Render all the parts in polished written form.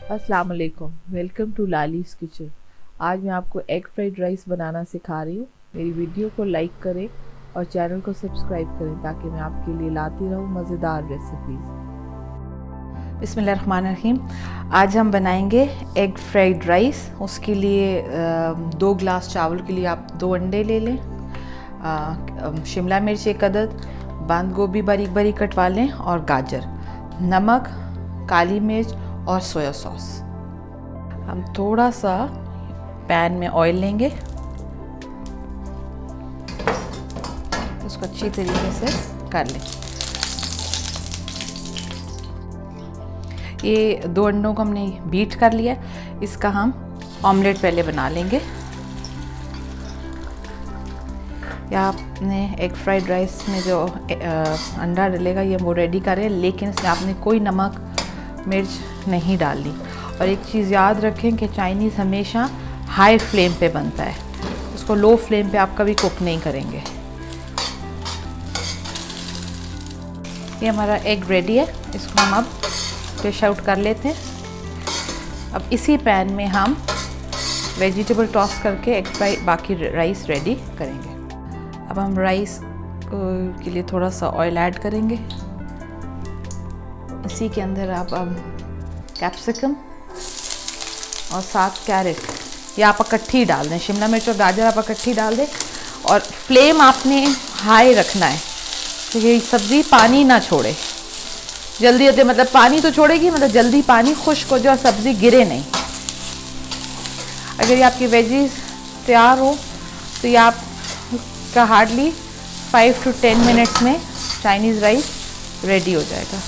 अस्सलाम वालेकुम, welcome to लालीज़ kitchen. आज मैं आपको एग फ्राइड राइस बनाना सिखा रही हूँ। मेरी वीडियो को लाइक करें और चैनल को सब्सक्राइब करें ताकि मैं आपके लिए लाती रहूँ मज़ेदार रेसिपीज़। बिस्मिल्लाहिर्रहमानिर्रहीम। आज हम बनाएंगे एग फ्राइड राइस। उसके लिए 2 गिलास चावल के लिए आप 2 अंडे ले लें, शिमला मिर्च 1 अदद, बंद गोभी बारीक बारीक कटवा लें और गाजर, नमक, काली मिर्च और सोया सॉस। हम थोड़ा सा पैन में ऑयल लेंगे, उसको अच्छी तरीके से कर लें। ये 2 अंडों को हमने बीट कर लिया। इसका हम ऑमलेट पहले बना लेंगे। या आपने एग फ्राइड राइस में जो अंडा डलेगा ये वो रेडी करें, लेकिन इसमें आपने कोई नमक मिर्च नहीं डालनी। और एक चीज़ याद रखें कि चाइनीज़ हमेशा हाई फ्लेम पे बनता है, उसको लो फ्लेम पे आप कभी कुक नहीं करेंगे। ये हमारा एग रेडी है, इसको हम अब डिश आउट कर लेते हैं। अब इसी पैन में हम वेजिटेबल टॉस करके एग फ्राई बाकी राइस रेडी करेंगे। अब हम राइस के लिए थोड़ा सा ऑयल ऐड करेंगे। इसी के अंदर आप अब कैप्सिकम और 7 कैरेट या आप इकट्ठी डाल दें, शिमला मिर्च और गाजर आप इकट्ठी डाल दें। और फ्लेम आपने हाई रखना है तो ये सब्ज़ी पानी ना छोड़े जल्दी जल्दी, मतलब पानी तो छोड़ेगी, मतलब जल्दी पानी खुश्क हो जाए, सब्ज़ी गिरे नहीं। अगर ये आपकी वेजीज तैयार हो तो ये आपका हार्डली 5 to 10 मिनट्स में चाइनीज़ राइस रेडी हो जाएगा।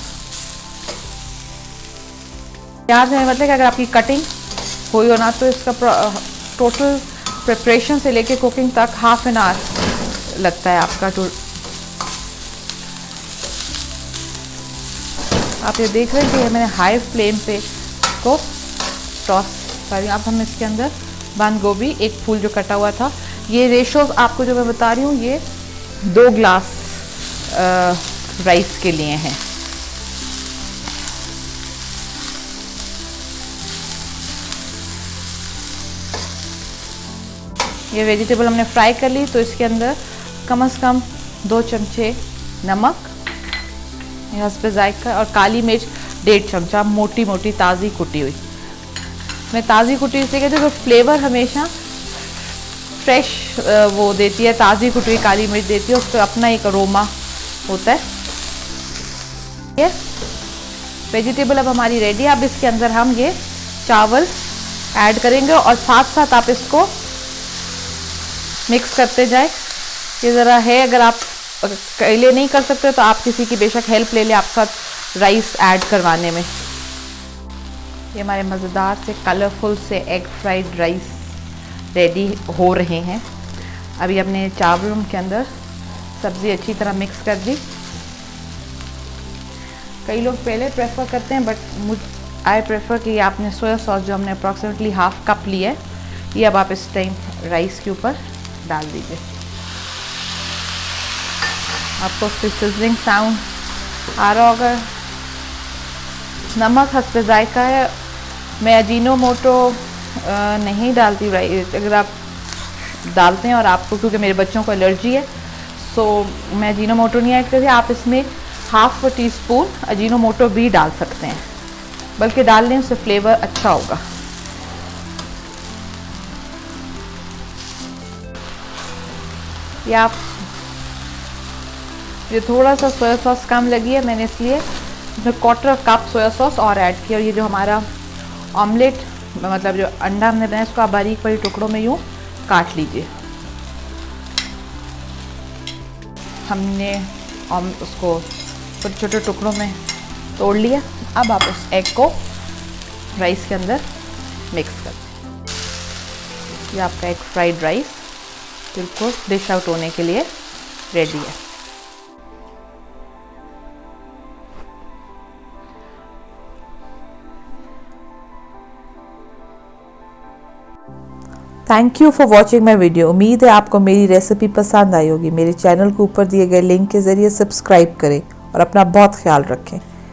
याद है मतलब कि अगर आपकी कटिंग हुई हो ना तो इसका टोटल प्रिपरेशन से लेके कुकिंग तक ½ एन आवर लगता है आपका। आप ये देख रहे हैं कि मैंने हाई फ्लेम पे इसको टॉस कर रही हूँ। अब हम इसके अंदर बंद गोभी, 1 फूल जो कटा हुआ था, ये रेशो आपको जो मैं बता रही हूँ ये 2 गिलास राइस के लिए हैं। ये वेजिटेबल हमने फ्राई कर ली तो इसके अंदर कम से कम 2 चमचे नमक, हस्बे जायका, और काली मिर्च 1.5 चमचा मोटी मोटी ताज़ी कुटी हुई। मैं ताज़ी कुटी से कहती हूँ तो फ्लेवर हमेशा फ्रेश वो देती है, ताज़ी कुटी हुई काली मिर्च देती है, उसका अपना एक अरोमा होता है। ये वेजिटेबल अब हमारी रेडी है। अब इसके अंदर हम ये चावल ऐड करेंगे और साथ साथ आप इसको मिक्स करते जाए। ये ज़रा है, अगर आप अकेले नहीं कर सकते तो आप किसी की बेशक हेल्प ले लें आपके साथ राइस ऐड करवाने में। ये हमारे मज़ेदार से कलरफुल से एग फ्राइड राइस रेडी हो रहे हैं। अभी अपने चावलों के अंदर सब्ज़ी अच्छी तरह मिक्स कर दी। कई लोग पहले प्रेफर करते हैं बट आई प्रेफर कि आपने सोया सॉस जो हमने अप्रॉक्सीमेटली ½ कप लिया है, ये अब आप इस टाइम राइस के ऊपर डाल दीजिए। आपको उसकी सिजलिंग साउंड आ रहा होगा। नमक हस्बे जायका है, मैं अजीनोमोटो नहीं डालती राइस। अगर आप डालते हैं और आपको, क्योंकि मेरे बच्चों को एलर्जी है सो मैं अजीनोमोटो नहीं ऐड करती। आप इसमें ½ टीस्पून अजीनोमोटो भी डाल सकते हैं, बल्कि डाल लें उससे फ्लेवर अच्छा होगा। या आप ये थोड़ा सा सोया सॉस कम लगी है, मैंने इसलिए इसमें 1/4 कप सोया सॉस और ऐड किया। और ये जो हमारा ऑमलेट, मतलब जो अंडा हमने बनाया, इसको आप बारीक बारीक टुकड़ों में यूँ काट लीजिए। हमने उसको छोटे छोटे टुकड़ों में तोड़ लिया। अब आप उस एग को राइस के अंदर मिक्स कर दें। ये आपका एग फ्राइड राइस बिल्कुल डिश आउट होने के लिए रेडी है। Thank you for watching my video. उम्मीद है आपको मेरी रेसिपी पसंद आई होगी। मेरे चैनल को ऊपर दिए गए लिंक के ज़रिए सब्सक्राइब करें और अपना बहुत ख्याल रखें।